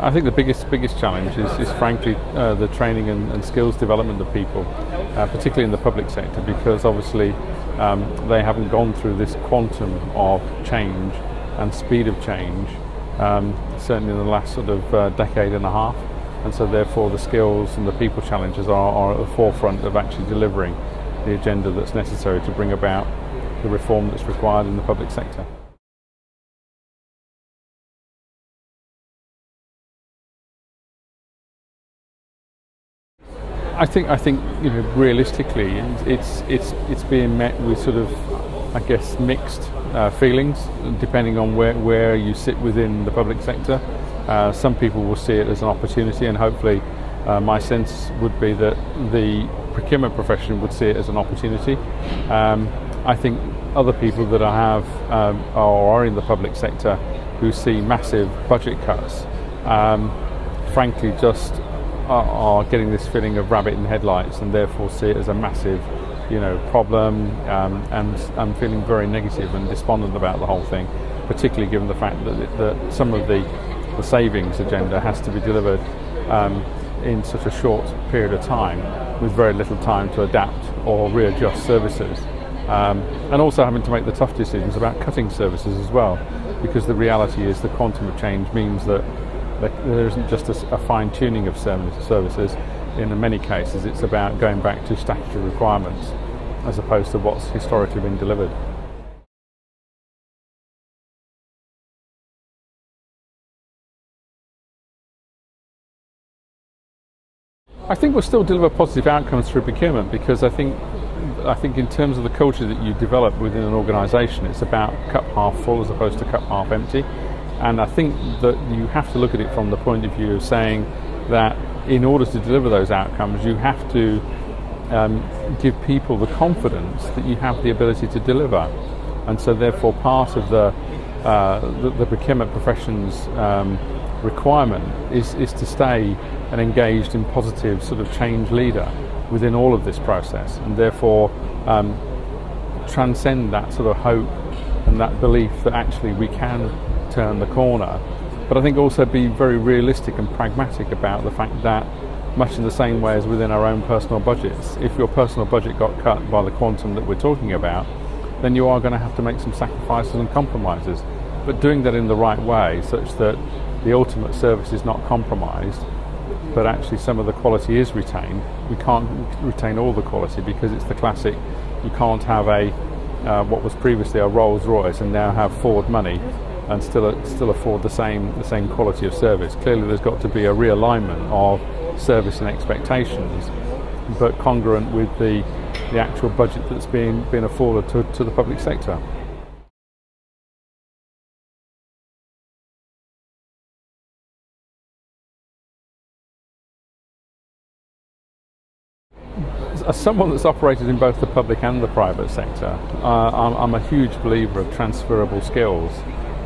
I think the biggest challenge is frankly the training and skills development of people, particularly in the public sector, because obviously they haven't gone through this quantum of change and speed of change, certainly in the last sort of decade and a half, and so therefore the skills and the people challenges are at the forefront of actually delivering the agenda that's necessary to bring about the reform that's required in the public sector. I think realistically, it's being met with sort of, I guess, mixed feelings depending on where you sit within the public sector. Some people will see it as an opportunity, and hopefully, my sense would be that the procurement profession would see it as an opportunity. I think other people that I have or are in the public sector who see massive budget cuts, frankly, just are getting this feeling of rabbit in headlights, and therefore see it as a massive, problem, and I'm feeling very negative and despondent about the whole thing, particularly given the fact that some of the savings agenda has to be delivered in such a short period of time, with very little time to adapt or readjust services, and also having to make the tough decisions about cutting services as well, because the reality is the quantum of change means that there isn't just a fine-tuning of services. In many cases, it's about going back to statutory requirements as opposed to what's historically been delivered. I think we'll still deliver positive outcomes through procurement, because I think in terms of the culture that you develop within an organisation, it's about cup half full as opposed to cup half empty. And I think that you have to look at it from the point of view of saying that in order to deliver those outcomes, you have to give people the confidence that you have the ability to deliver. And so therefore part of the procurement profession's requirement is to stay an engaged and positive sort of change leader within all of this process, and therefore transcend that sort of hope and that belief that actually we can turn the corner, but I think also be very realistic and pragmatic about the fact that, much in the same way as within our own personal budgets, if your personal budget got cut by the quantum that we're talking about, then you are going to have to make some sacrifices and compromises, but doing that in the right way, such that the ultimate service is not compromised, but actually some of the quality is retained. We can't retain all the quality, because it's the classic, you can't have what was previously a Rolls Royce and now have Ford money and still afford the same quality of service. Clearly there's got to be a realignment of service and expectations, but congruent with the actual budget that's being afforded to the public sector. As someone that's operated in both the public and the private sector, I'm a huge believer of transferable skills,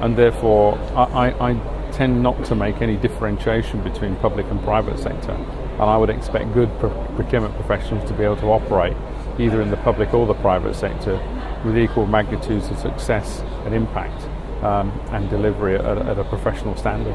and therefore I tend not to make any differentiation between public and private sector, and I would expect good procurement professionals to be able to operate either in the public or the private sector with equal magnitudes of success and impact and delivery at a professional standard.